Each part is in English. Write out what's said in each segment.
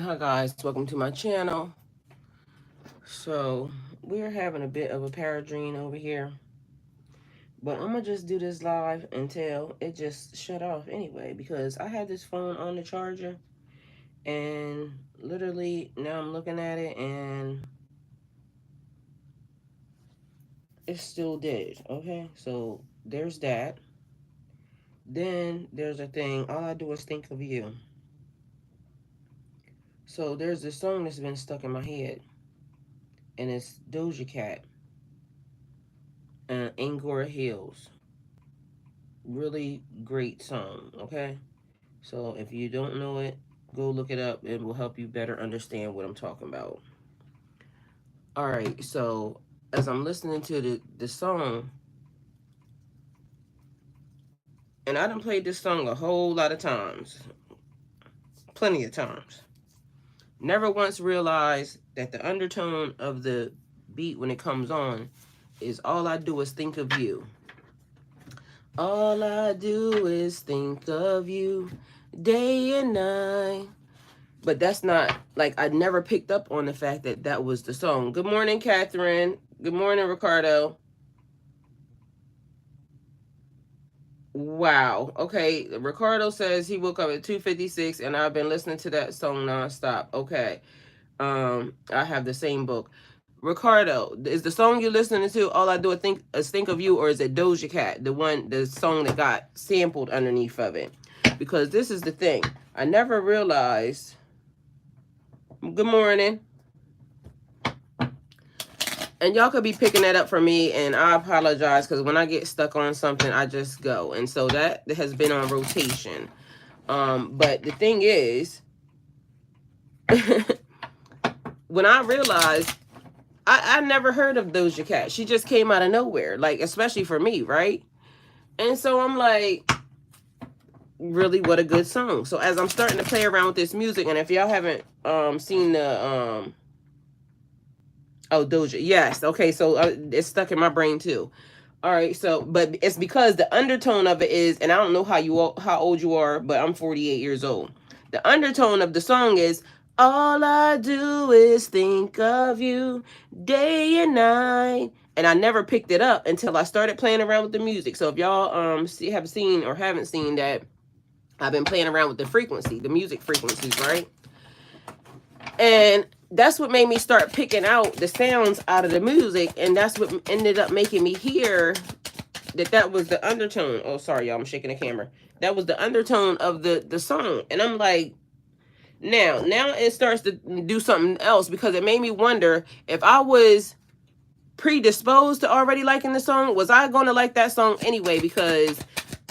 Hi guys, welcome to my channel. So we're having a bit of a paradrine over here, but I'm gonna just do this live until it just shut off anyway, because I had this phone on the charger and literally now I'm looking at it and it's still dead. Okay, so there's that. Then there's a thing, all I do is think of you. So there's this song that's been stuck in my head, and it's Doja Cat and Angora Hills. Really great song, okay? So if you don't know it, go look it up. It will help you better understand what I'm talking about. All right, so as I'm listening to the song, and I done played this song a whole lot of times, plenty of times. Never once realized that the undertone of the beat when it comes on is all I do is think of you. All I do is think of you day and night. But that's not, like, I never picked up on the fact that that was the song. Good morning, Catherine. Good morning, Ricardo. Wow. Okay. Ricardo says he woke up at 2:56 and I've been listening to that song nonstop. Okay. I have the same book. Ricardo, is the song you're listening to All I Do is Think of You, or is it Doja Cat, the song that got sampled underneath of it? Because this is the thing. I never realized. Good morning. And y'all could be picking that up for me, and I apologize because when I get stuck on something, I just go. And so that has been on rotation. But the thing is, when I realized, I never heard of Doja Cat. She just came out of nowhere, like, especially for me, right? And so I'm like, really, what a good song. So as I'm starting to play around with this music, and if y'all haven't seen the oh, Doja, yes, okay, so it's stuck in my brain too. All right, so but it's because the undertone of it is, and I don't know how old you are, but I'm 48 years old. The undertone of the song is, all I do is think of you day and night. And I never picked it up until I started playing around with the music. So if y'all have seen or haven't seen that, I've been playing around with the music frequencies, right? And that's what made me start picking out the sounds out of the music, and that's what ended up making me hear that was the undertone. Oh, sorry, y'all, I'm shaking the camera. That was the undertone of the song. And I'm like, now it starts to do something else, because it made me wonder, if I was predisposed to already liking the song, was I going to like that song anyway? Because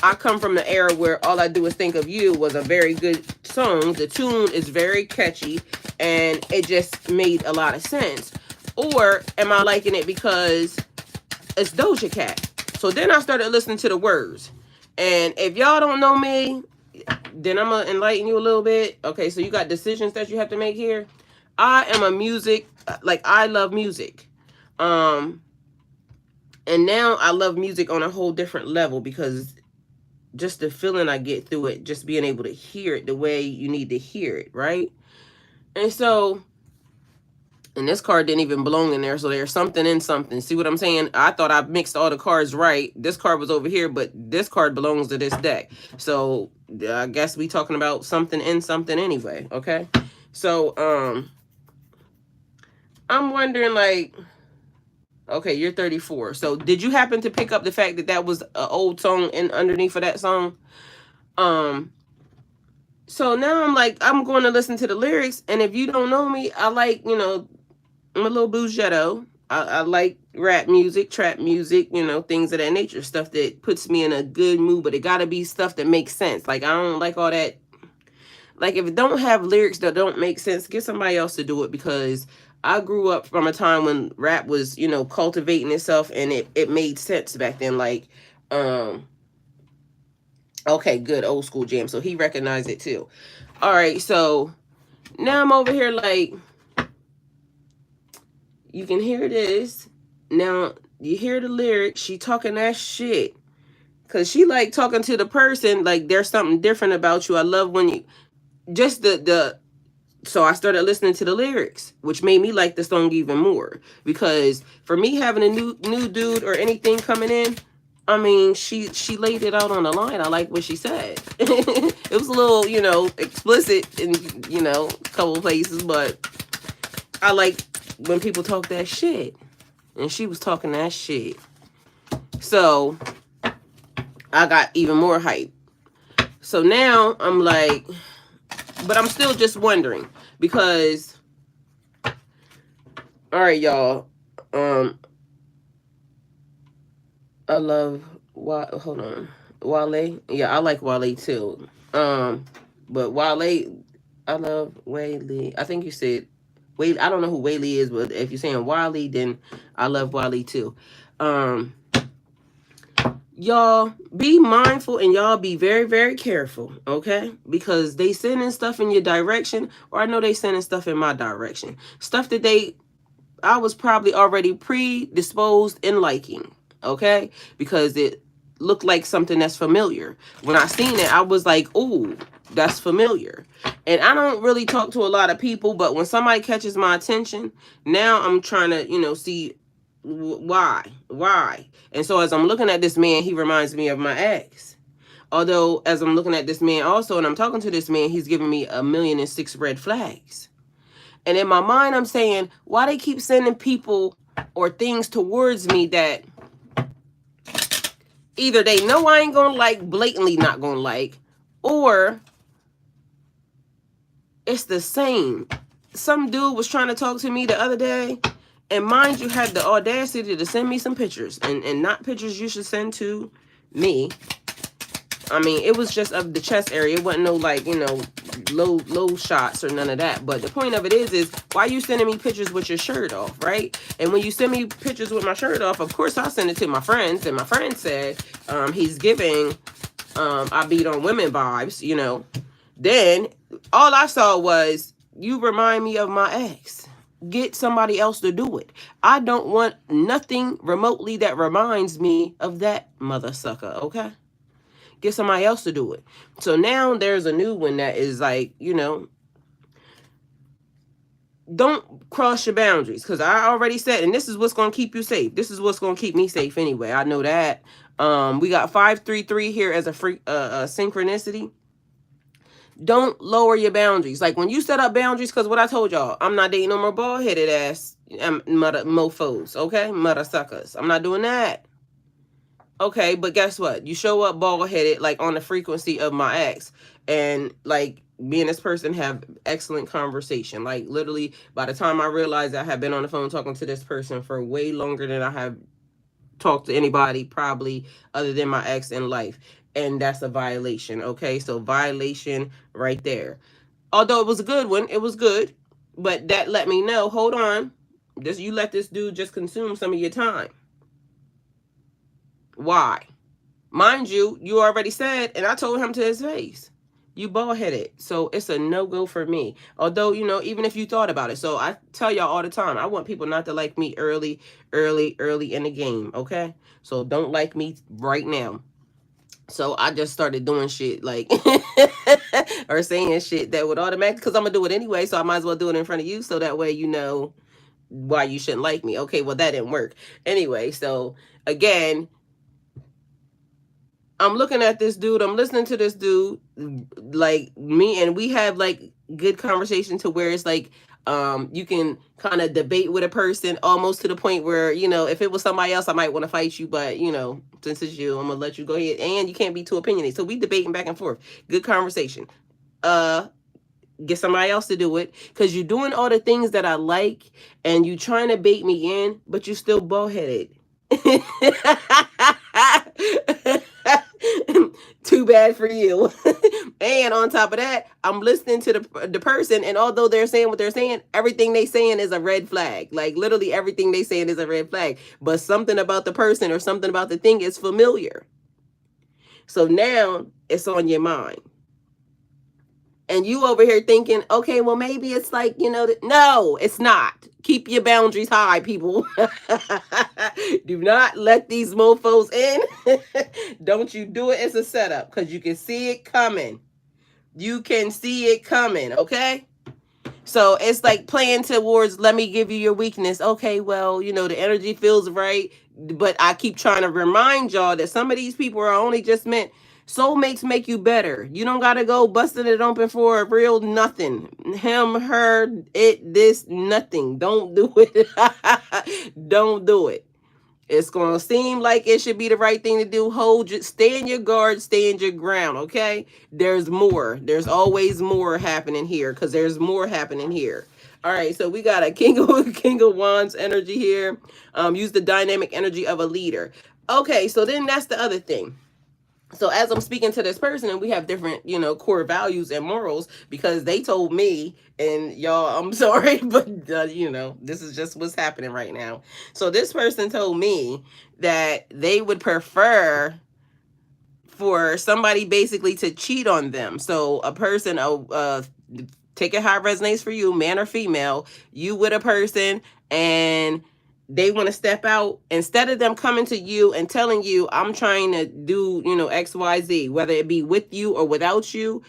I come from the era where All I Do Is Think of You was a very good song. The tune is very catchy and it just made a lot of sense. Or am I liking it because it's Doja Cat? So then I started listening to the words. And if y'all don't know me, then I'm going to enlighten you a little bit. Okay, so you got decisions that you have to make here. I am a music, like, I love music. And now I love music on a whole different level, because just the feeling I get through it, just being able to hear it the way you need to hear it, right? And so, and this card didn't even belong in there, so there's something in something. See what I'm saying? I thought I mixed all the cards right. This card was over here, but this card belongs to this deck. So I guess we talking about something in something anyway, okay? So I'm wondering, like, okay, you're 34. So did you happen to pick up the fact that that was an old song in underneath of that song? So now I'm like, I'm going to listen to the lyrics, and if you don't know me, I like, I'm a little bougetto. I like rap music, trap music, things of that nature, stuff that puts me in a good mood, but it got to be stuff that makes sense. Like, I don't like all that. Like, if it don't have lyrics that don't make sense, get somebody else to do it, because I grew up from a time when rap was, cultivating itself, and it made sense back then. Like, okay, good, old school jam. So he recognized it too. All right, so now I'm over here like, you can hear this. Now you hear the lyrics. She talking that shit. Cause she like talking to the person like there's something different about you. I love when you just the So I started listening to the lyrics, which made me like the song even more. Because for me, having a new dude or anything coming in, I mean, she laid it out on the line. I like what she said. It was a little, explicit in, a couple of places, but I like when people talk that shit. And she was talking that shit. So I got even more hype. So now I'm like, but I'm still just wondering because, all right, y'all. I love hold on, Wale. Yeah, I like Wale too. But Wale, I love Wale. I think you said Wale. I don't know who Wale is, but if you're saying Wale, then I love Wale too. Y'all be mindful and y'all be very, very careful, okay? Because they sending stuff in your direction, or I know they sending stuff in my direction. Stuff that I was probably already predisposed in liking, okay? Because it looked like something that's familiar. When I seen it, I was like, ooh, that's familiar. And I don't really talk to a lot of people, but when somebody catches my attention, now I'm trying to, see why. And so as I'm looking at this man, he reminds me of my ex. Although as I'm looking at this man also, and I'm talking to this man, he's giving me 1,000,006 red flags. And in my mind, I'm saying, why they keep sending people or things towards me that either they know I ain't gonna like, blatantly not gonna like, or it's the same. Some dude was trying to talk to me the other day, and mind you, had the audacity to send me some pictures, and not pictures you should send to me. I mean, it was just of the chest area. It wasn't no like, low shots or none of that. But the point of it is why are you sending me pictures with your shirt off, right? And when you send me pictures with my shirt off, of course I'll send it to my friends. And my friend said, he's giving I beat on women vibes, Then all I saw was, you remind me of my ex. Get somebody else to do it. I don't want nothing remotely that reminds me of that mother sucker, okay? Get somebody else to do it. So now there's a new one that is like, don't cross your boundaries. Because I already said, and this is what's going to keep you safe. This is what's going to keep me safe anyway. I know that. We got 533 here as a synchronicity. Don't lower your boundaries. Like when you set up boundaries, because what I told y'all, I'm not dating no more bald-headed ass mother mofos, okay? Mother suckers. I'm not doing that. Okay, but guess what? You show up bald-headed, like on the frequency of my ex. And like me and this person have excellent conversation. Like literally by the time I realized I had been on the phone talking to this person for way longer than I have talked to anybody probably other than my ex in life. And that's a violation, okay? So violation right there. Although it was a good one, it was good. But that let me know, hold on. You let this dude just consume some of your time. Why? Mind you, you already said, and I told him to his face, you bald-headed. So it's a no-go for me. Although, even if you thought about it. So I tell y'all all the time, I want people not to like me early in the game, okay? So don't like me right now. So I just started doing shit like, or saying shit that would automatically, because I'm going to do it anyway, so I might as well do it in front of you, so that way you know why you shouldn't like me. Okay, well, that didn't work. Anyway, so again, I'm looking at this dude, I'm listening to this dude, like me, and we have like good conversation to where it's like, you can kind of debate with a person almost to the point where, if it was somebody else, I might want to fight you. But, since it's you, I'm going to let you go ahead. And you can't be too opinionated. So we debating back and forth. Good conversation. Get somebody else to do it. Because you're doing all the things that I like. And you trying to bait me in. But you still bald-headed. Too bad for you. And on top of that, I'm listening to the person, and although they're saying what they're saying, everything they saying is a red flag. Like literally everything they saying is a red flag. But something about the person or something about the thing is familiar. So now it's on your mind. And you over here thinking, okay, well, maybe it's like, no, it's not. Keep your boundaries high, people. Do not let these mofos in. Don't you do it as a setup, because you can see it coming. You can see it coming, okay? So it's like playing towards, let me give you your weakness. Okay, well, the energy feels right. But I keep trying to remind y'all that some of these people are only just meant, soulmates make you better. You don't got to go busting it open for a real nothing. Him, her, it, this, nothing. Don't do it. Don't do it. It's going to seem like it should be the right thing to do. Stay in your guard, stay in your ground, okay? There's more. There's always more happening here because there's more happening here. All right, so we got a King of Wands energy here. Use the dynamic energy of a leader. Okay, so then that's the other thing. So as I'm speaking to this person, and we have different, core values and morals, because they told me, and y'all, I'm sorry, but this is just what's happening right now. So this person told me that they would prefer for somebody basically to cheat on them. So a person, take it how it resonates for you, man or female, you with a person and they want to step out, instead of them coming to you and telling you, I'm trying to do, XYZ, whether it be with you or without you,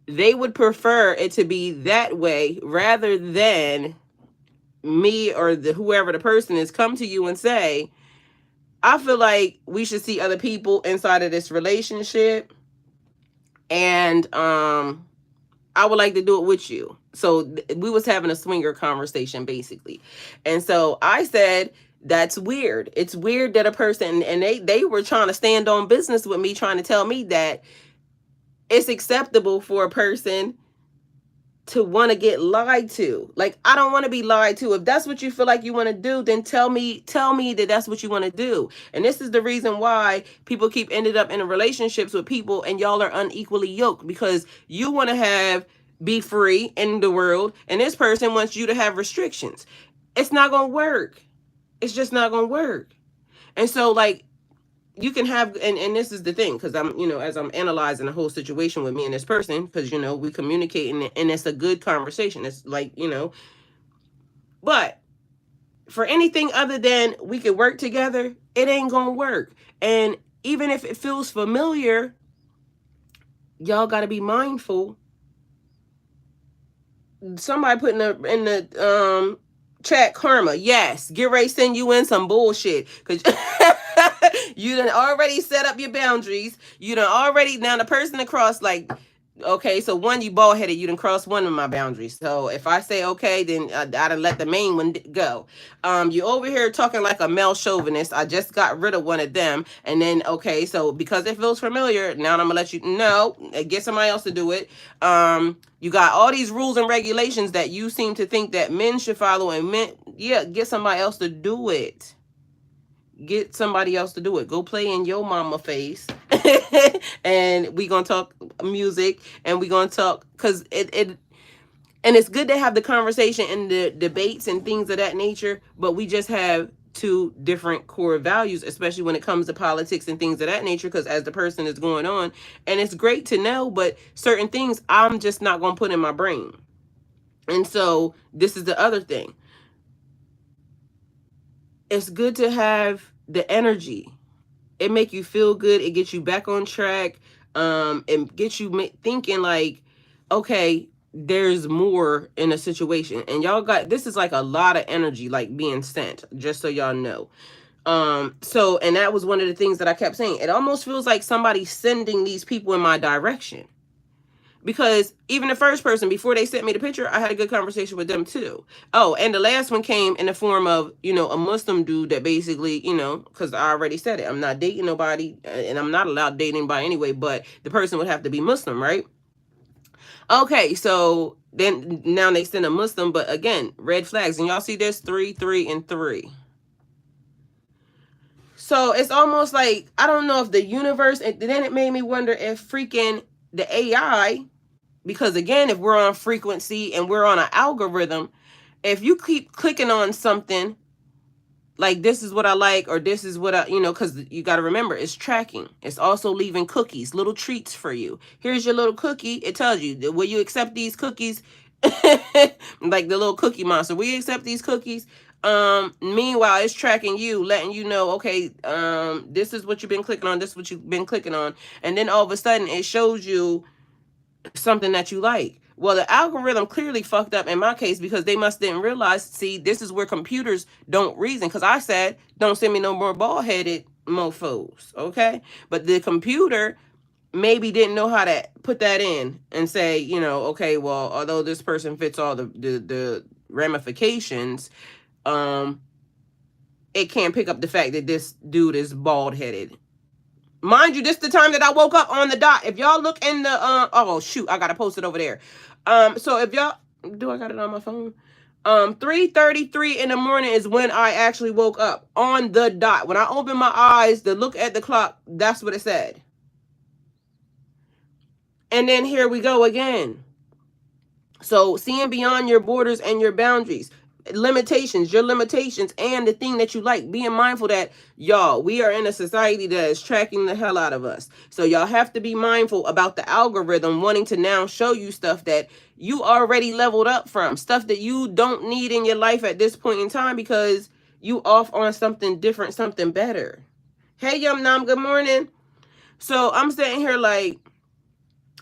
they would prefer it to be that way rather than me or whoever the person is come to you and say, I feel like we should see other people inside of this relationship, and I would like to do it with you. So we was having a swinger conversation basically. And so I said, that's weird. It's weird that a person, and they were trying to stand on business with me, trying to tell me that it's acceptable for a person to want to get lied to. Like, I don't want to be lied to. If that's what you feel like you want to do, then tell me that that's what you want to do. And this is the reason why people keep ended up in relationships with people and y'all are unequally yoked, because you want to be free in the world, and this person wants you to have restrictions. It's not going to work. It's just not going to work. And so, like, you can have, and this is the thing, because I'm, as I'm analyzing the whole situation with me and this person, because, we communicate, and it's a good conversation. It's like, but for anything other than we could work together, it ain't going to work. And even if it feels familiar, y'all got to be mindful. Somebody put in the chat, karma. Yes, get ready to send you in some bullshit, because you done already set up your boundaries. You done already, now the person across, like, okay, so one, you bald headed, you done crossed one of my boundaries. So if I say okay, then I done let the main one go. You over here talking like a male chauvinist. I just got rid of one of them, and then okay, so because it feels familiar, now I'm gonna let you know, get somebody else to do it. You got all these rules and regulations that you seem to think that men should follow, and get somebody else to do it. Get somebody else to do it. Go play in your mama face. And we gonna talk music, and we gonna talk, because and it's good to have the conversation and the debates and things of that nature, but we just have two different core values, especially when it comes to politics and things of that nature, because as the person is going on, and it's great to know, but certain things I'm just not gonna put in my brain. And so this is the other thing. It's good to have the energy. It make you feel good. It gets you back on track. It gets you thinking like, okay, there's more in a situation. And y'all this is like a lot of energy like being sent, just so y'all know. So, and that was one of the things that I kept saying. It almost feels like somebody's sending these people in my direction. Because even the first person, before they sent me the picture, I had a good conversation with them too. Oh, and the last one came in the form of, a Muslim dude that basically, because I already said it, I'm not dating nobody, and I'm not allowed dating anybody anyway, but the person would have to be Muslim, right? Okay, so then now they send a Muslim, but again, red flags. And y'all see this 3, 3, and 3. So it's almost like, I don't know if the universe, and then it made me wonder if freaking the AI, because again, if we're on frequency and we're on an algorithm, if you keep clicking on something like this is what I like, or this is what I, because you got to remember, it's tracking. It's also leaving cookies, little treats for you. Here's your little cookie. It tells you, will you accept these cookies? Like the little cookie monster. Will you accept these cookies? Meanwhile, it's tracking you, letting you know, okay, this is what you've been clicking on. This is what you've been clicking on. And then all of a sudden it shows you something that you like. Well, the algorithm clearly fucked up in my case because they must didn't realize, see, this is where computers don't reason. Because I said, don't send me no more bald-headed mofos, okay? But the computer maybe didn't know how to put that in and say, you know, okay, well, although this person fits all the ramifications, it can't pick up the fact that this dude is bald-headed. Mind you, this is the time that I woke up on the dot. If y'all look in the oh shoot, I gotta post it over there. So if y'all do, I got it on my phone. 3:33 in the morning is when I actually woke up on the dot. When I opened my eyes to look at the clock, that's what it said. And then here we go again. So seeing beyond your borders and your boundaries, limitations, your limitations, and the thing that you like, being mindful that, y'all, we are in a society that is tracking the hell out of us. So y'all have to be mindful about the algorithm wanting to now show you stuff that you already leveled up from, stuff that you don't need in your life at this point in time because you off on something different, something better. Hey, Yum Nam, good morning. So I'm sitting here like,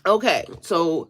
okay, so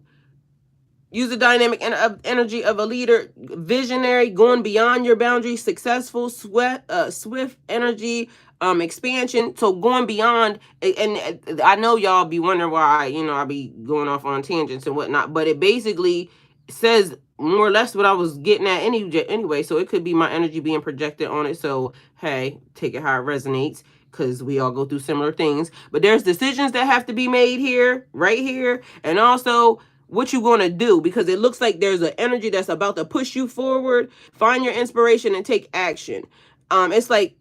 use the dynamic energy of a leader, visionary, going beyond your boundaries, successful, swift energy, expansion. So going beyond, and I know y'all be wondering why, you know, I be going off on tangents and whatnot, but it basically says more or less what I was getting at anyway. So it could be my energy being projected on it. So, hey, take it how it resonates, because we all go through similar things. But there's decisions that have to be made here, right here, and also what you gonna do, because it looks like there's an energy that's about to push you forward. Find your inspiration and take action. It's like,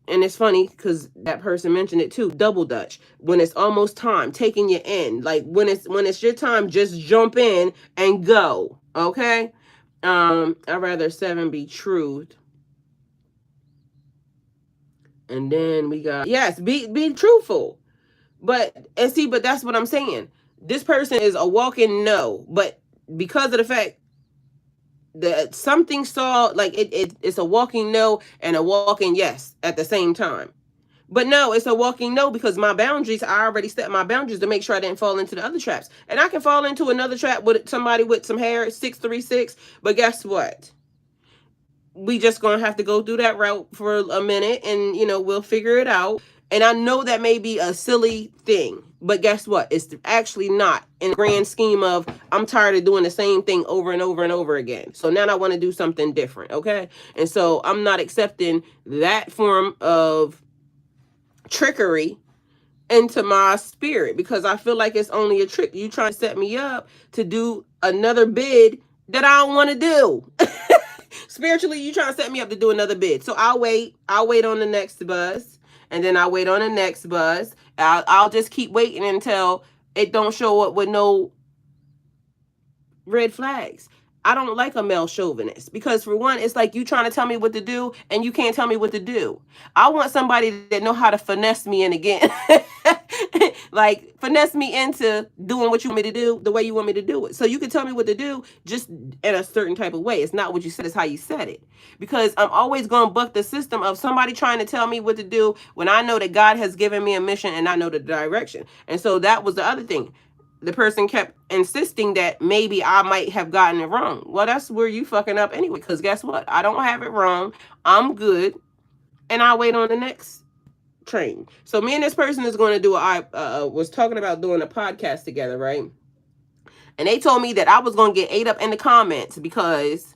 and it's funny because that person mentioned it too, double dutch. When it's almost time, taking you in. Like when it's your time, just jump in and go. Okay. I'd rather 7 be truth. And then we got, yes, be truthful. But that's what I'm saying. This person is a walking no, but because of the fact that something saw, like it's a walking no and a walking yes at the same time. But no, it's a walking no because my boundaries, I already set my boundaries to make sure I didn't fall into the other traps. And I can fall into another trap with somebody with some hair, 636, but guess what? We just gonna have to go through that route for a minute and, you know, we'll figure it out. And I know that may be a silly thing, but guess what? It's actually not, in the grand scheme of, I'm tired of doing the same thing over and over and over again. So now I want to do something different, okay? And so I'm not accepting that form of trickery into my spirit because I feel like it's only a trick. You trying to set me up to do another bid that I don't want to do. Spiritually, you trying to set me up to do another bid. So I'll wait on the next buzz. And then I'll wait on the next buzz. I'll just keep waiting until it don't show up with no red flags. I don't like a male chauvinist because, for one, it's like you trying to tell me what to do and you can't tell me what to do. I want somebody that know how to finesse me in again. Like, finesse me into doing what you want me to do the way you want me to do it. So you can tell me what to do just in a certain type of way. It's not what you said, it's how you said it. Because I'm always going to buck the system of somebody trying to tell me what to do when I know that God has given me a mission and I know the direction. And so that was the other thing. The person kept insisting that maybe I might have gotten it wrong. Well, that's where you fucking up anyway, because guess what? I don't have it wrong. I'm good. And I'll wait on the next train. So me and this person is going to do, I was talking about doing a podcast together, right? And they told me that I was going to get ate up in the comments because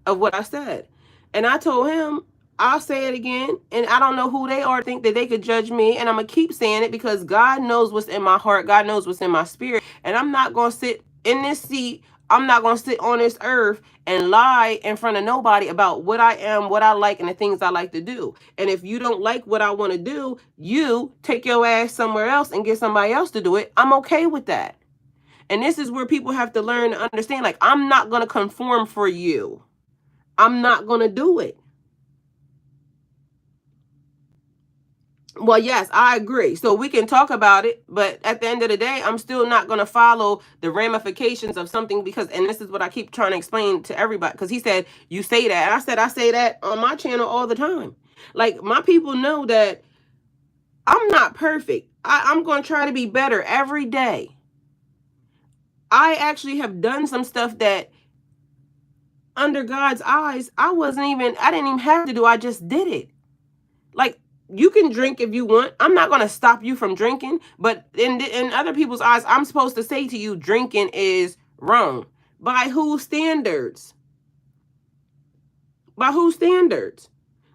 of what I said. And I told him, I'll say it again, and I don't know who they are to think that they could judge me, and I'm going to keep saying it because God knows what's in my heart. God knows what's in my spirit, and I'm not going to sit in this seat. I'm not going to sit on this earth and lie in front of nobody about what I am, what I like, and the things I like to do. And if you don't like what I want to do, you take your ass somewhere else and get somebody else to do it. I'm okay with that. And this is where people have to learn to understand, like, I'm not going to conform for you. I'm not going to do it. Well, yes, I agree. So we can talk about it, but at the end of the day, I'm still not going to follow the ramifications of something because, and this is what I keep trying to explain to everybody, because he said, you say that. And I said, I say that on my channel all the time. Like, my people know that I'm not perfect. I'm going to try to be better every day. I actually have done some stuff that under God's eyes, I didn't even have to do. I just did it. Like, you can drink if you want. I'm not going to stop you from drinking. But in other people's eyes, I'm supposed to say to you, drinking is wrong. By whose standards? By whose standards?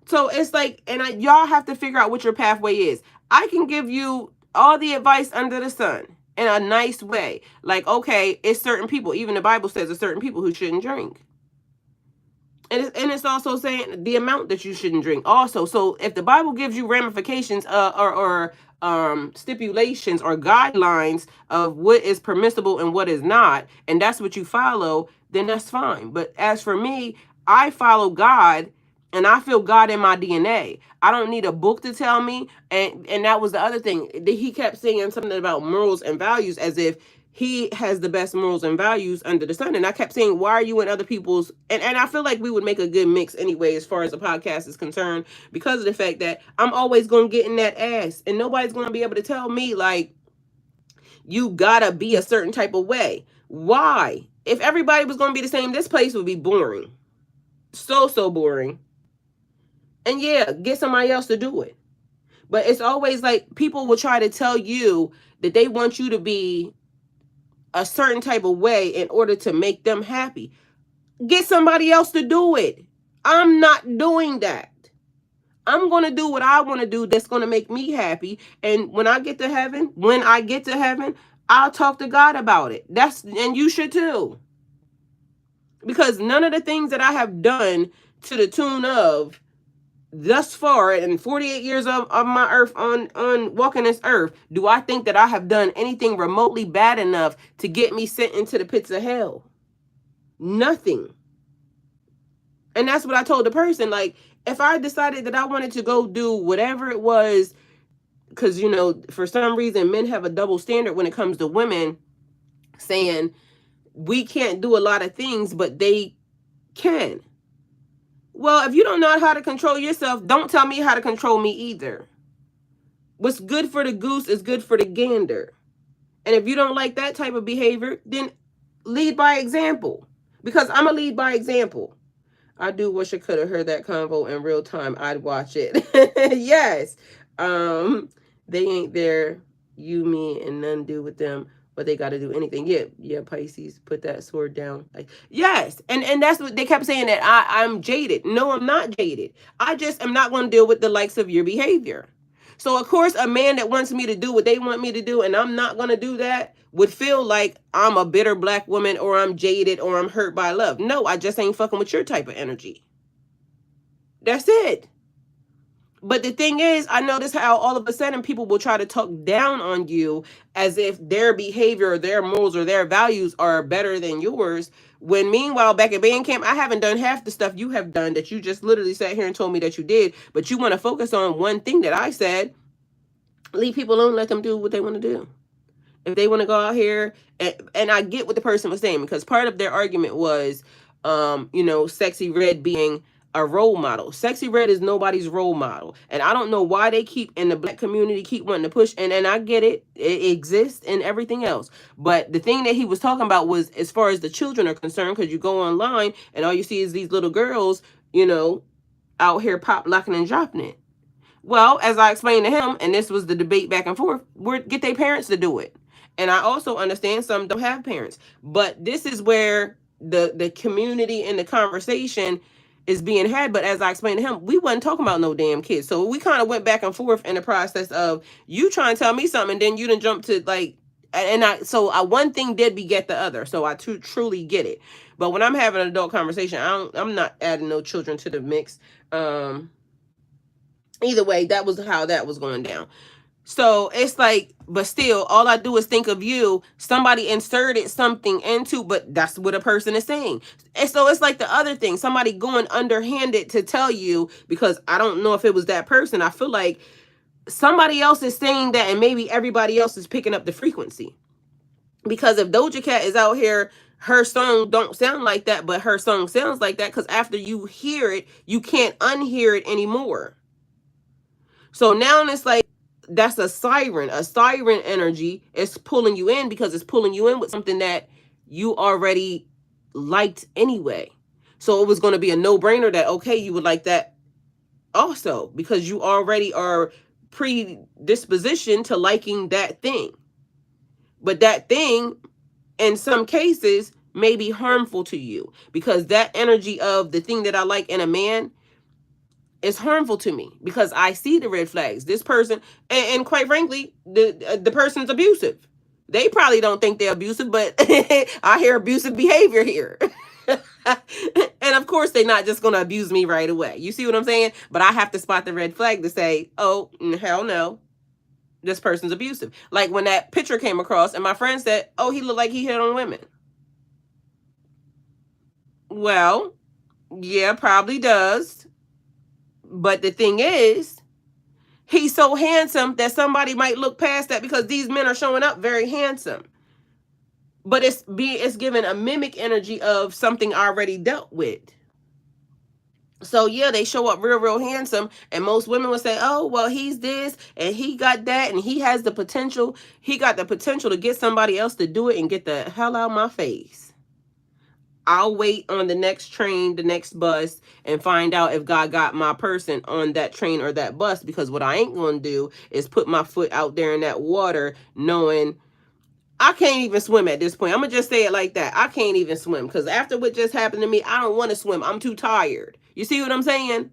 So it's like, and y'all have to figure out what your pathway is. I can give you all the advice under the sun in a nice way. Like, okay, it's certain people. Even the Bible says there's certain people who shouldn't drink. And it's also saying the amount that you shouldn't drink also. So if the Bible gives you ramifications or stipulations or guidelines of what is permissible and what is not, and that's what you follow, then that's fine. But as for me, I follow God, and I feel God in my DNA. I don't need a book to tell me. And that was the other thing. He kept saying something about morals and values as if he has the best morals and values under the sun. And I kept saying, why are you in other people's? And I feel like we would make a good mix anyway, as far as the podcast is concerned, because of the fact that I'm always going to get in that ass. And nobody's going to be able to tell me, like, you gotta be a certain type of way. Why? If everybody was going to be the same, this place would be boring. So boring. And yeah, get somebody else to do it. But it's always like people will try to tell you that they want you to be a certain type of way in order to make them happy. Get somebody else to do it. I'm not doing that. I'm going to do what I want to do that's going to make me happy. And when I get to heaven, I'll talk to God about it. And you should too. Because none of the things that I have done to the tune of thus far in 48 years of my earth on walking this earth, do I think that I have done anything remotely bad enough to get me sent into the pits of hell? Nothing. And that's what I told the person. Like, if I decided that I wanted to go do whatever it was, because, you know, for some reason, men have a double standard when it comes to women, saying we can't do a lot of things, but they can. Well, if you don't know how to control yourself, don't tell me how to control me either. What's good for the goose is good for the gander. And if you don't like that type of behavior, then lead by example. Because I'm a lead by example. I do wish I could have heard that convo in real time. I'd watch it. Yes. They ain't there. You, me, and none do with them. But they got to do anything. Yeah, Pisces, put that sword down. Like, yes. And that's what they kept saying, that I'm jaded. No, I'm not jaded. I just am not going to deal with the likes of your behavior. So, of course, a man that wants me to do what they want me to do, and I'm not going to do that, would feel like I'm a bitter black woman, or I'm jaded, or I'm hurt by love. No, I just ain't fucking with your type of energy. That's it. But the thing is, I notice how all of a sudden people will try to talk down on you as if their behavior or their morals or their values are better than yours. When meanwhile, back at band camp, I haven't done half the stuff you have done that you just literally sat here and told me that you did. But you want to focus on one thing that I said. Leave people alone, let them do what they want to do. If they want to go out here, and I get what the person was saying, because part of their argument was, Sexy Red being a role model. Sexy Red is nobody's role model. And I don't know why they keep, in the black community, keep wanting to push, and I get it. It exists and everything else. But the thing that he was talking about was, as far as the children are concerned, because you go online and all you see is these little girls, out here pop locking and dropping it. Well, as I explained to him, and this was the debate back and forth, get their parents to do it. And I also understand some don't have parents. But this is where the community and the conversation is being had. But as I explained to him, we wasn't talking about no damn kids. So we kind of went back and forth in the process of you trying to tell me something, and then you didn't jump to like, one thing did beget the other. So I truly get it. But when I'm having an adult conversation, I'm not adding no children to the mix. Either way, that was how that was going down. So it's like, but still, all I do is think of you. Somebody inserted something into, but that's what a person is saying. And so it's like the other thing, somebody going underhanded to tell you, because I don't know if it was that person. I feel like somebody else is saying that, and maybe everybody else is picking up the frequency. Because if Doja Cat is out here, her song don't sound like that, but her song sounds like that, because after you hear it, you can't unhear it anymore. So now it's like, that's a siren energy is pulling you in, because it's pulling you in with something that you already liked anyway. So it was going to be a no-brainer that, okay, you would like that also, because you already are predispositioned to liking that thing. But that thing, in some cases, may be harmful to you, because that energy of the thing that I like in a man is harmful to me, because I see the red flags. This person, and quite frankly, the person's abusive. They probably don't think they're abusive, but I hear abusive behavior here. And of course, they're not just going to abuse me right away. You see what I'm saying? But I have to spot the red flag to say, oh, hell no, this person's abusive. Like when that picture came across and my friend said, oh, he looked like he hit on women. Well, yeah, probably does. But the thing is, he's so handsome that somebody might look past that, because these men are showing up very handsome. But it's given a mimic energy of something I already dealt with. So yeah, they show up real handsome, and most women would say, oh, well, he's this and he got that and he has the potential. He got the potential to get somebody else to do it and get the hell out of my face. I'll wait on the next train, the next bus, and find out if God got my person on that train or that bus, because what I ain't going to do is put my foot out there in that water knowing I can't even swim at this point. I'm going to just say it like that. I can't even swim, because after what just happened to me, I don't want to swim. I'm too tired. You see what I'm saying?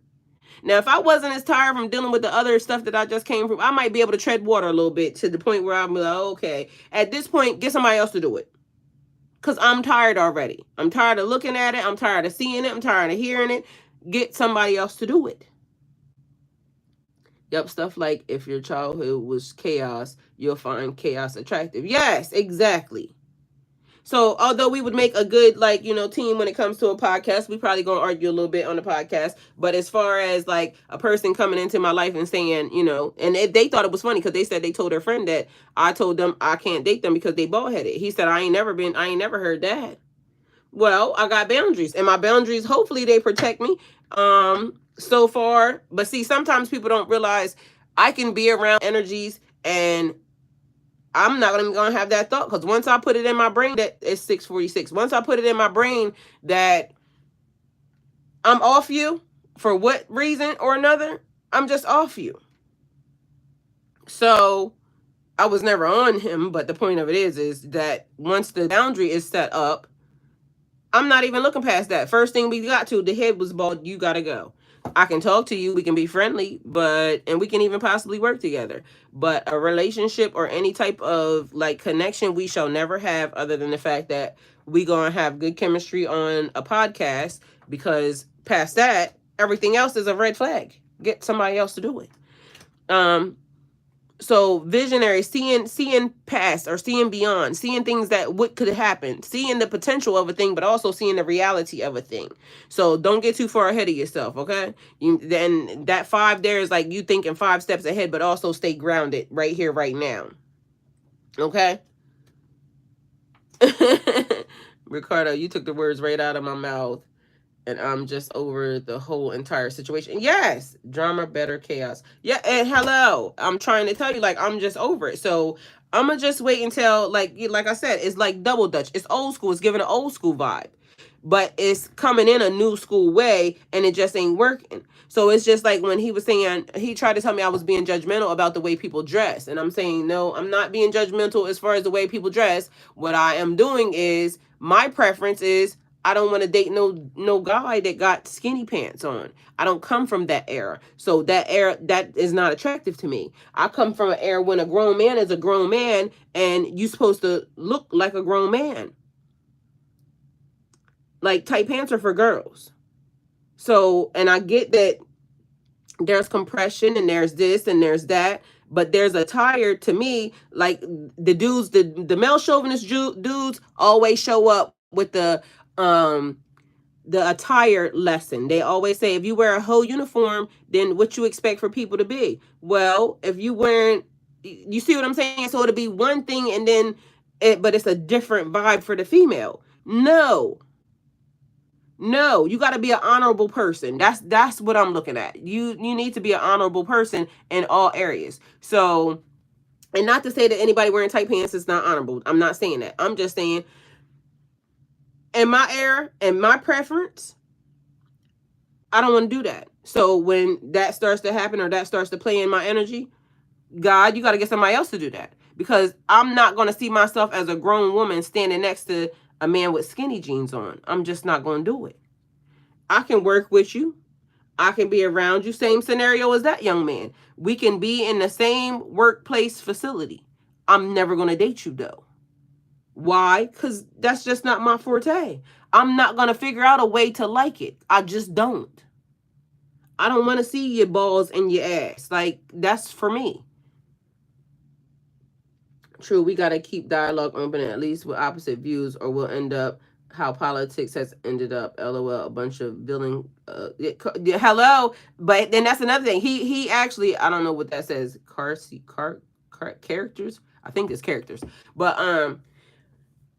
Now, if I wasn't as tired from dealing with the other stuff that I just came from, I might be able to tread water a little bit, to the point where I'm like, okay, at this point, get somebody else to do it. Because I'm tired already. I'm tired of looking at it. I'm tired of seeing it. I'm tired of hearing it. Get somebody else to do it. Yep, stuff like, if your childhood was chaos, you'll find chaos attractive. Yes, exactly. So although we would make a good, like, team when it comes to a podcast, we probably gonna argue a little bit on the podcast. But as far as like a person coming into my life and saying, and they thought it was funny, because they said they told their friend that I told them I can't date them because they bald headed. He said, I ain't never heard that. Well, I got boundaries, and my boundaries, hopefully they protect me so far. But see, sometimes people don't realize I can be around energies, and I'm not even going to have that thought, because once I put it in my brain that it's 6:46, once I put it in my brain that I'm off you for what reason or another, I'm just off you. So I was never on him, but the point of it is that once the boundary is set up, I'm not even looking past that. First thing we got to, the head was bald, you got to go. I can talk to you, we can be friendly, and we can even possibly work together. But a relationship or any type of like connection we shall never have, other than the fact that we gonna have good chemistry on a podcast, because past that, everything else is a red flag. Get somebody else to do it. So visionary, seeing past or seeing beyond, seeing things that what could happen, seeing the potential of a thing, but also seeing the reality of a thing. So don't get too far ahead of yourself, okay? Then that 5 there is like you thinking 5 steps ahead, but also stay grounded right here, right now. Okay? Ricardo, you took the words right out of my mouth. And I'm just over the whole entire situation. Yes, drama, better chaos. Yeah, and hello. I'm trying to tell you, like, I'm just over it. So I'm going to just wait until, like I said, it's like double dutch. It's old school. It's giving an old school vibe. But it's coming in a new school way, and it just ain't working. So it's just like when he was saying, he tried to tell me I was being judgmental about the way people dress. And I'm saying, no, I'm not being judgmental as far as the way people dress. What I am doing is, my preference is, I don't want to date no guy that got skinny pants on. I don't come from that era. So that era, that is not attractive to me. I come from an era when a grown man is a grown man, and you're supposed to look like a grown man. Like, tight pants are for girls. So, and I get that there's compression and there's this and there's that, but there's attire to me, like the dudes, the male chauvinist dudes always show up with the attire lesson. They always say, if you wear a whole uniform, then what you expect for people to be? Well, if you wearing, you see what I'm saying? So it'll be one thing, and then but it's a different vibe for the female. No, you got to be an honorable person. That's what I'm looking at. You need to be an honorable person in all areas. So, and not to say that anybody wearing tight pants is not honorable. I'm not saying that. I'm just saying in my era and my preference, I don't want to do that. So when that starts to happen or that starts to play in my energy, God, you got to get somebody else to do that, because I'm not going to see myself as a grown woman standing next to a man with skinny jeans on. I'm just not going to do it. I can work with you. I can be around you. Same scenario as that young man. We can be in the same workplace facility. I'm never going to date you though. Why? Because that's just not my forte. I'm not going to figure out a way to like it. I just don't. I don't want to see your balls and your ass. Like, that's for me. True, we got to keep dialogue open, at least with opposite views, or we'll end up how politics has ended up. LOL, a bunch of villain. Hello, but then that's another thing. He actually, I don't know what that says. Characters. I think it's characters, but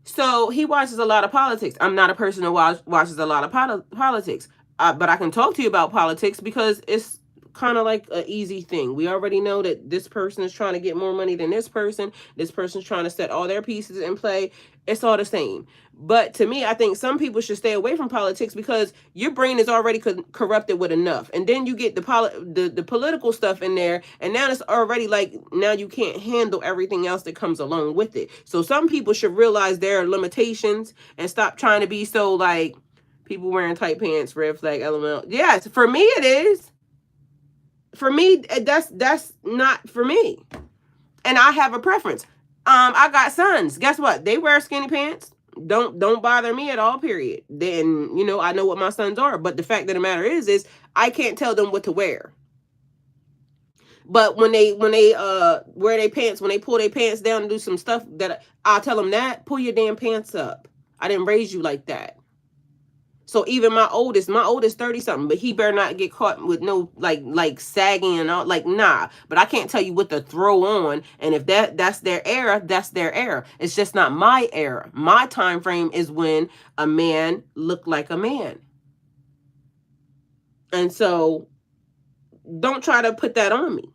so he watches a lot of politics. I'm not a person who watches a lot of politics, but I can talk to you about politics because it's kind of like an easy thing. We already know that this person is trying to get more money than this person. This person's trying to set all their pieces in play. It's all the same. But to me, I think some people should stay away from politics because your brain is already corrupted with enough. And then you get the political stuff in there. And now it's already like, now you can't handle everything else that comes along with it. So some people should realize their limitations and stop trying to be so like, people wearing tight pants, red flag, LML. Yes, for me it is. For me, that's not for me. And I have a preference. I got sons. Guess what? They wear skinny pants. Don't bother me at all, period. Then, I know what my sons are. But the fact of the matter is I can't tell them what to wear. But when they wear their pants, when they pull their pants down and do some stuff, that I'll tell them that, pull your damn pants up. I didn't raise you like that. So even my oldest 30 something, but he better not get caught with no like sagging and all, like, nah. But I can't tell you what to throw on. And if that's their era, that's their era. It's just not my era. My time frame is when a man looked like a man. And so don't try to put that on me.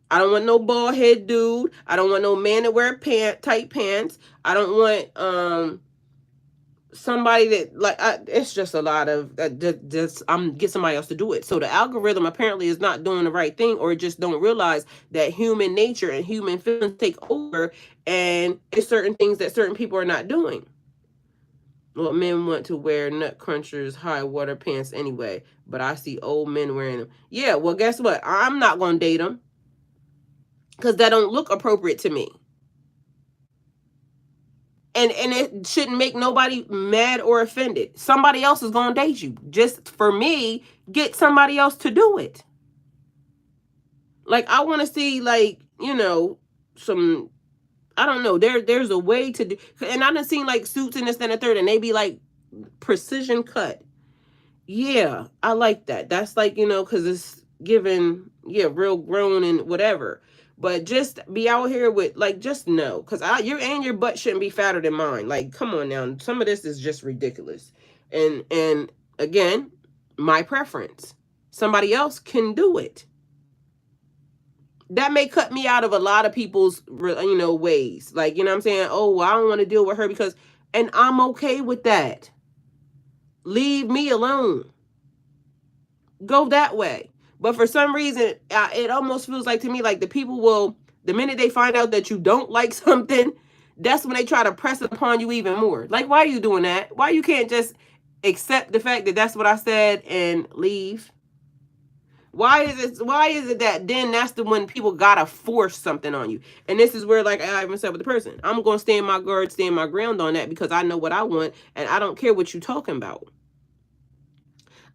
I don't want no bald head dude. I don't want no man to wear tight pants. I don't want somebody that it's just a lot of just get somebody else to do it. So the algorithm apparently is not doing the right thing, or just don't realize that human nature and human feelings take over, and it's certain things that certain people are not doing. Well, men want to wear nut crunchers, high water pants anyway, but I see old men wearing them. Yeah, well, guess what? I'm not gonna date them because that don't look appropriate to me. And it shouldn't make nobody mad or offended. Somebody else is going to date you. Just for me, get somebody else to do it. Like, I want to see, like, some, I don't know, there's a way to do, and I done seen, like, suits and this and the third, and they be, like, precision cut. Yeah, I like that. That's, like, because it's given, real grown and whatever. But just be out here with, like, just know. Because your butt shouldn't be fatter than mine. Like, come on now. Some of this is just ridiculous. And again, my preference. Somebody else can do it. That may cut me out of a lot of people's, ways. Like, you know what I'm saying? Oh, well, I don't want to deal with her because... And I'm okay with that. Leave me alone. Go that way. But for some reason, it almost feels like to me like the people will, the minute they find out that you don't like something, that's when they try to press it upon you even more. Like, why are you doing that? Why you can't just accept the fact that that's what I said and leave? Why is it that then that's the when people gotta force something on you? And this is where, like I even said with the person, I'm gonna stand my guard, stand my ground on that, because I know what I want and I don't care what you're talking about.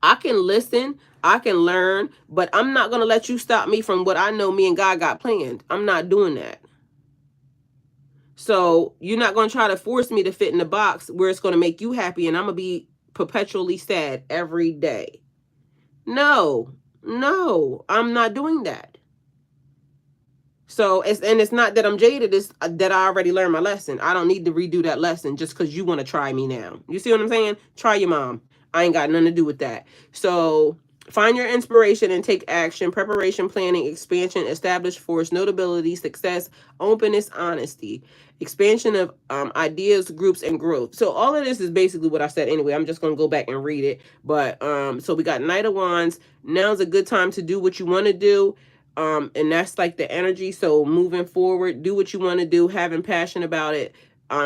I can listen, I can learn, but I'm not going to let you stop me from what I know me and God got planned. I'm not doing that. So you're not going to try to force me to fit in the box where it's going to make you happy and I'm going to be perpetually sad every day. No, I'm not doing that. So it's not that I'm jaded, it's that I already learned my lesson. I don't need to redo that lesson just because you want to try me now. You see what I'm saying? Try your mom. I ain't got nothing to do with that. So find your inspiration and take action. Preparation, planning, expansion, establish force, notability, success, openness, honesty. expansion of ideas, groups, and growth. So all of this is basically what I said anyway. I'm just going to go back and read it. But so we got Knight of Wands. Now's a good time to do what you want to do. And that's like the energy. So moving forward, do what you want to do, having passion about it,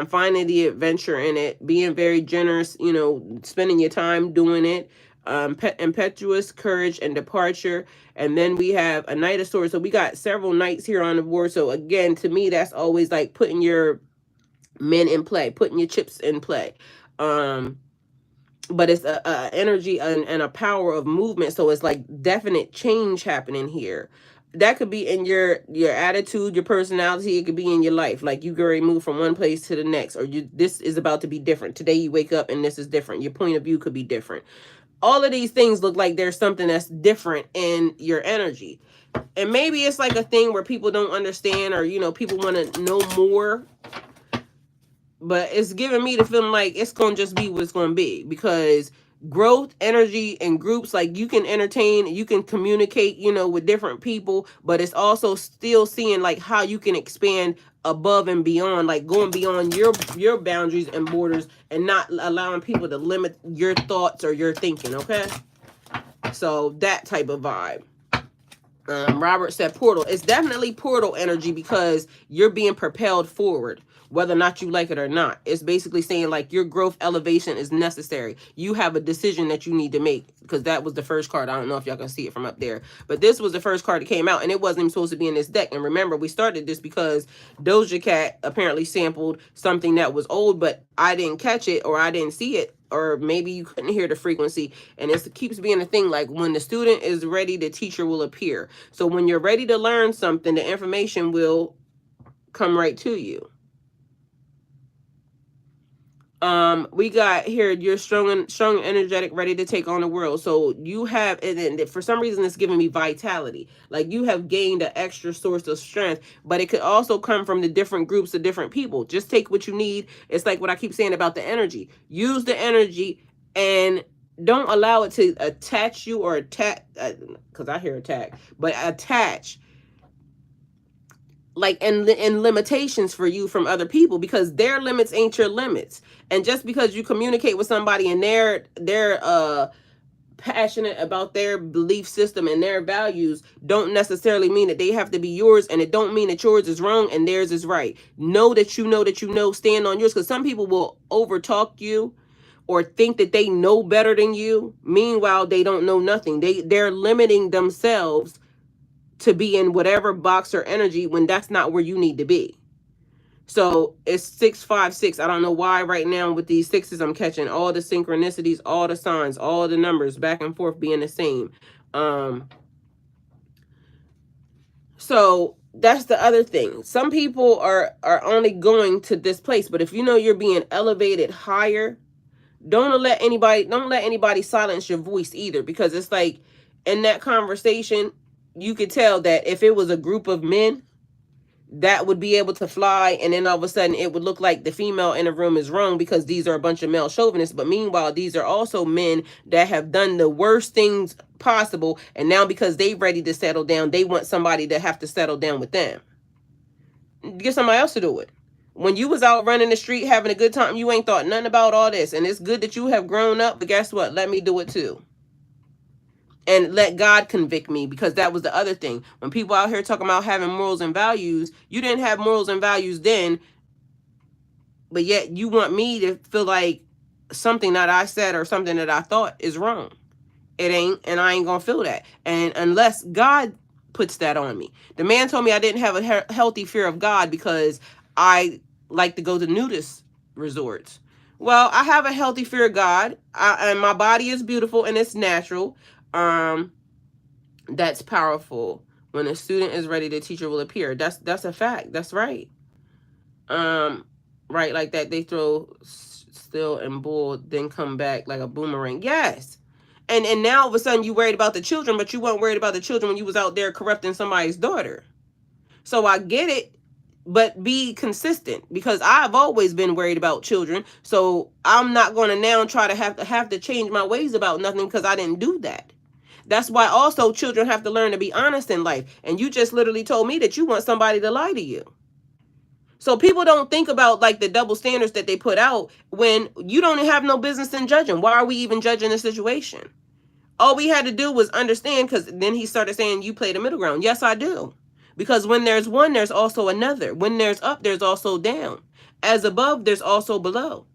finding the adventure in it, being very generous, you know, spending your time doing it. Impetuous, courage, and departure. And then we have a Knight of Swords. So we got several knights here on the board. So again, to me, that's always like putting your men in play, putting your chips in play. But it's a energy and a power of movement. So it's like definite change happening here. That could be in your attitude, your personality. It could be in your life. Like you already move from one place to the next, or this is about to be different. Today you wake up and this is different. Your point of view could be different. All of these things look like there's something that's different in your energy. And maybe it's like a thing where people don't understand, or, you know, people want to know more. But it's giving me the feeling like it's going to just be what it's going to be. Because growth, energy, and groups, like you can entertain, you can communicate, you know, with different people. But it's also still seeing like how you can expand above and beyond, like going beyond your boundaries and borders, and not allowing people to limit your thoughts or your thinking. Okay, so that type of vibe. Robert said portal. It's definitely portal energy because you're being propelled forward, whether or not you like it or not. It's basically saying like your growth elevation is necessary. You have a decision that you need to make, because that was the first card. I don't know if y'all can see it from up there, but this was the first card that came out, and it wasn't even supposed to be in this deck. And remember, we started this because Doja Cat apparently sampled something that was old, but I didn't catch it, or I didn't see it, or maybe you couldn't hear the frequency. And it keeps being a thing, like when the student is ready, the teacher will appear. So when you're ready to learn something, the information will come right to you. We got here, you're strong and energetic, ready to take on the world. So you have, and for some reason it's giving me vitality, like you have gained an extra source of strength. But it could also come from the different groups of different people. Just take what you need. It's like what I keep saying about the energy. Use the energy and don't allow it to attach you, or attack, because I hear attack, but attach like and limitations for you from other people, because their limits ain't your limits. And just because you communicate with somebody and they're passionate about their belief system and their values, don't necessarily mean that they have to be yours, and it don't mean that yours is wrong and theirs is right. Know that you know, stand on yours, because some people will overtalk you or think that they know better than you. Meanwhile, they don't know nothing. They're limiting themselves to be in whatever box or energy when that's not where you need to be. So it's 656. I don't know why right now with these sixes I'm catching all the synchronicities, all the signs, all the numbers back and forth being the same. So that's the other thing. Some people are only going to this place, but if you know you're being elevated higher, don't let anybody silence your voice either, because it's like in that conversation, you could tell that if it was a group of men that would be able to fly, and then all of a sudden it would look like the female in the room is wrong because these are a bunch of male chauvinists. But meanwhile, these are also men that have done the worst things possible, and now because they're ready to settle down, they want somebody to have to settle down with them. Get somebody else to do it. When you was out running the street having a good time, you ain't thought nothing about all this. And it's good that you have grown up, but guess what? Let me do it too. And let God convict me, because that was the other thing. When people out here talking about having morals and values, you didn't have morals and values then, but yet you want me to feel like something that I said or something that I thought is wrong. It ain't, and I ain't gonna feel that. And unless God puts that on me. The man told me I didn't have a healthy fear of God because I like to go to nudist resorts. Well, I have a healthy fear of God, and my body is beautiful and it's natural. That's powerful. When a student is ready, the teacher will appear. That's a fact. That's right. Right, like that. They throw still and bull, then come back like a boomerang. Yes. And now all of a sudden you worried about the children, but you weren't worried about the children when you was out there corrupting somebody's daughter. So I get it, but be consistent, because I've always been worried about children. So I'm not going to now try to have to change my ways about nothing because I didn't do that. That's why also children have to learn to be honest in life. And you just literally told me that you want somebody to lie to you. So people don't think about like the double standards that they put out when you don't have no business in judging. Why are we even judging the situation? All we had to do was understand, because then he started saying you play the middle ground. Yes, I do. Because when there's one, there's also another. When there's up, there's also down. As above, there's also below.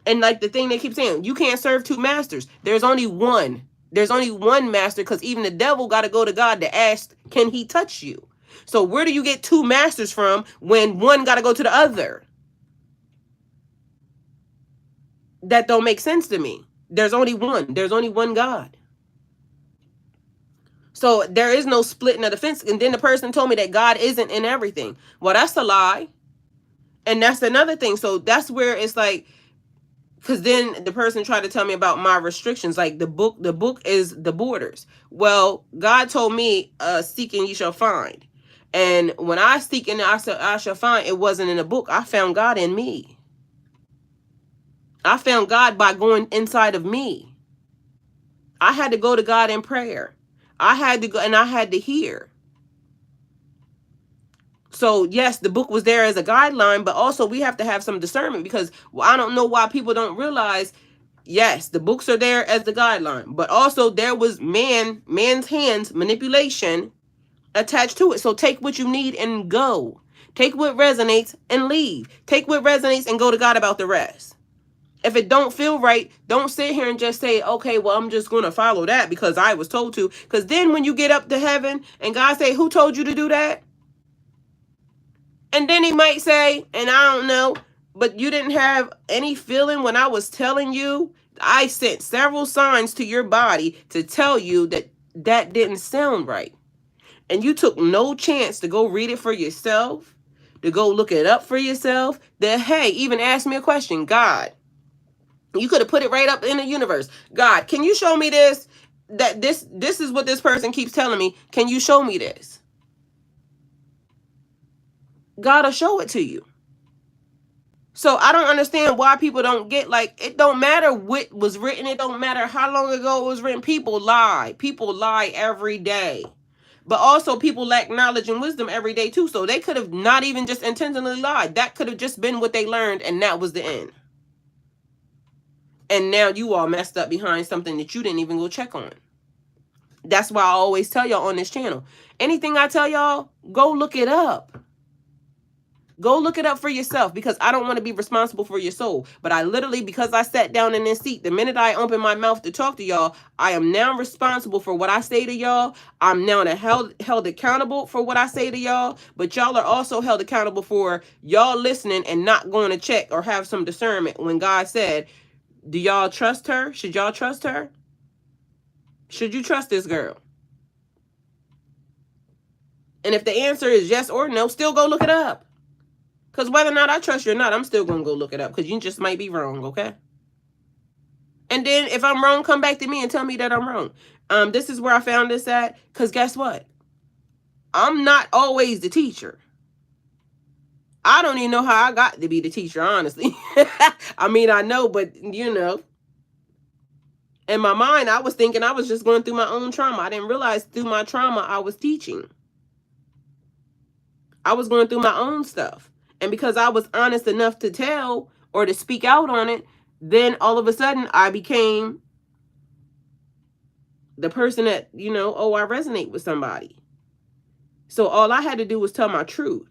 And like the thing they keep saying, you can't serve two masters. There's only one. There's only one master, because even the devil got to go to God to ask, can he touch you? So where do you get two masters from when one got to go to the other? That don't make sense to me. There's only one. There's only one God. So there is no splitting of the fence. And then the person told me that God isn't in everything. Well, that's a lie. And that's another thing. So that's where it's like, because then the person tried to tell me about my restrictions. Like the book is the borders. Well, God told me, seek and ye shall find. And when I seek and I shall find, it wasn't in a book. I found God in me. I found God by going inside of me. I had to go to God in prayer. I had to go and I had to hear. So yes, the book was there as a guideline, but also we have to have some discernment, because I don't know why people don't realize, yes, the books are there as the guideline, but also there was man's hands manipulation attached to it. So take what you need and go. Take what resonates and leave. Take what resonates and go to God about the rest. If it don't feel right, don't sit here and just say, okay, well, I'm just going to follow that because I was told to. Because then when you get up to heaven and God say, who told you to do that? And then he might say, and I don't know, but you didn't have any feeling when I was telling you. I sent several signs to your body to tell you that that didn't sound right. And you took no chance to go read it for yourself, to go look it up for yourself. That, hey, even ask me a question. God, you could have put it right up in the universe. God, can you show me this? That this is what this person keeps telling me. Can you show me this? God will show it to you. So I don't understand why people don't get, like, it don't matter what was written. It don't matter how long ago it was written. People lie. People lie every day. But also people lack knowledge and wisdom every day too. So they could have not even just intentionally lied. That could have just been what they learned, and that was the end. And now you all messed up behind something that you didn't even go check on. That's why I always tell y'all on this channel, anything I tell y'all, go look it up. Go look it up for yourself, because I don't want to be responsible for your soul. But I literally, because I sat down in this seat, the minute I open my mouth to talk to y'all, I am now responsible for what I say to y'all. I'm now held accountable for what I say to y'all. But y'all are also held accountable for y'all listening and not going to check or have some discernment when God said, do y'all trust her? Should y'all trust her? Should you trust this girl? And if the answer is yes or no, still go look it up. Because whether or not I trust you or not, I'm still going to go look it up, because you just might be wrong, okay? And then if I'm wrong, come back to me and tell me that I'm wrong. This is where I found this at, because guess what? I'm not always the teacher. I don't even know how I got to be the teacher, honestly. I mean, I know, but you know. In my mind, I was thinking I was just going through my own trauma. I didn't realize through my trauma, I was teaching. I was going through my own stuff. And because I was honest enough to tell or to speak out on it, then all of a sudden I became the person that, you know, oh, I resonate with somebody. So all I had to do was tell my truth.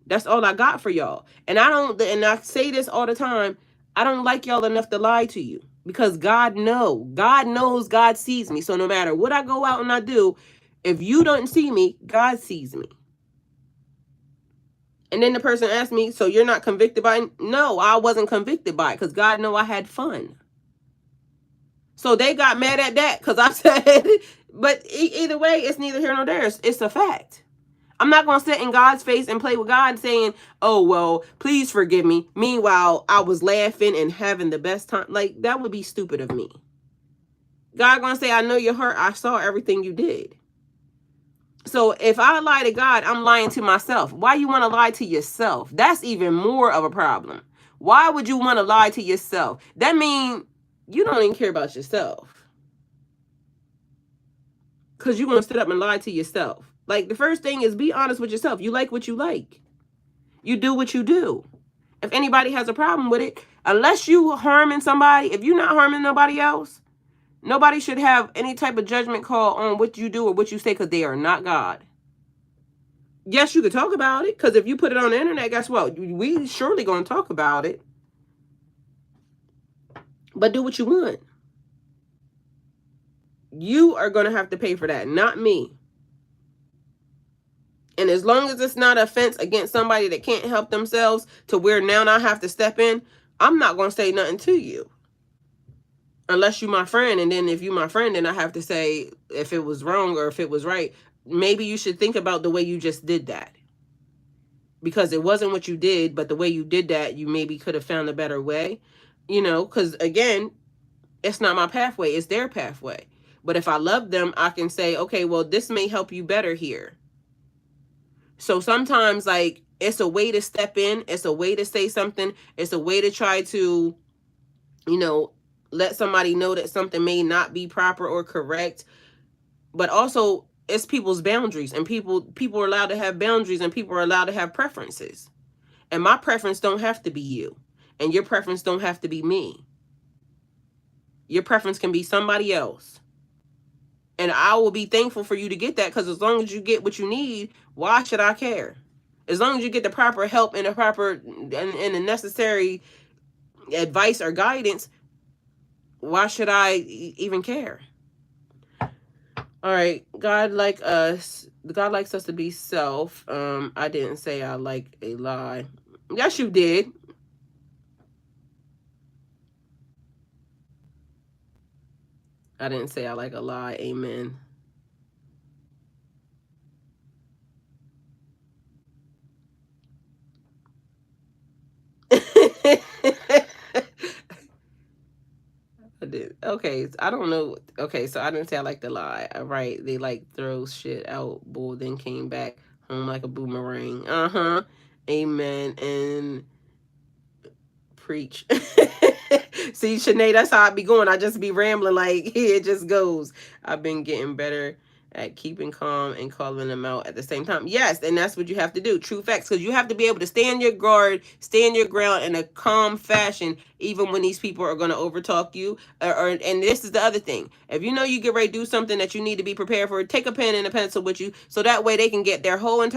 That's all I got for y'all. And I say this all the time, I don't like y'all enough to lie to you, because God knows, God sees me. So no matter what I go out and I do, if you don't see me, God sees me. And then the person asked me, so you're not convicted by it? No, I wasn't convicted by it, because God knew I had fun. So they got mad at that because I said, but either way, it's neither here nor there. It's a fact. I'm not going to sit in God's face and play with God saying, oh, well, please forgive me. Meanwhile, I was laughing and having the best time. Like, that would be stupid of me. God going to say, I know your heart. I saw everything you did. So if I lie to God, I'm lying to myself. Why you want to lie to yourself? That's even more of a problem. Why would you want to lie to yourself? That means you don't even care about yourself. Because you're going to sit up and lie to yourself. Like, the first thing is be honest with yourself. You like what you like. You do what you do. If anybody has a problem with it, unless you harming somebody, if you're not harming nobody else, nobody should have any type of judgment call on what you do or what you say, because they are not God. Yes, you could talk about it, because if you put it on the internet, guess what? We surely going to talk about it. But do what you want. You are going to have to pay for that, not me. And as long as it's not an offense against somebody that can't help themselves to where now I have to step in, I'm not going to say nothing to you. Unless you my friend, and then if you my friend, then I have to say if it was wrong or if it was right. Maybe you should think about the way you just did that. Because it wasn't what you did, but the way you did that, you maybe could have found a better way. You know, because again, it's not my pathway, it's their pathway. But if I love them, I can say, okay, well, this may help you better here. So sometimes, like, it's a way to step in, it's a way to say something, it's a way to try to, you know, let somebody know that something may not be proper or correct. But also, it's people's boundaries, and people are allowed to have boundaries, and people are allowed to have preferences. And my preference don't have to be you, and your preference don't have to be me. Your preference can be somebody else. And I will be thankful for you to get that, because as long as you get what you need, why should I care? As long as you get the proper help and the proper and the necessary advice or guidance, why should I even care? All right, God likes us to be self. I didn't say I like a lie. Yes, you did. I didn't say I like a lie. Amen. I did. Okay, I don't know. Okay, so I didn't say I like to lie. All right, they like throw shit out, bull, then came back home like a boomerang. Amen and preach. See, Sinead, that's how I be going. I just be rambling like it just goes. I've been getting better at keeping calm and calling them out at the same time. Yes, and that's what you have to do. True facts, because you have to be able to stand your guard, stand your ground in a calm fashion, even when these people are going to overtalk you. And this is the other thing. If you know you get ready to do something that you need to be prepared for, take a pen and a pencil with you, so that way they can get their whole entire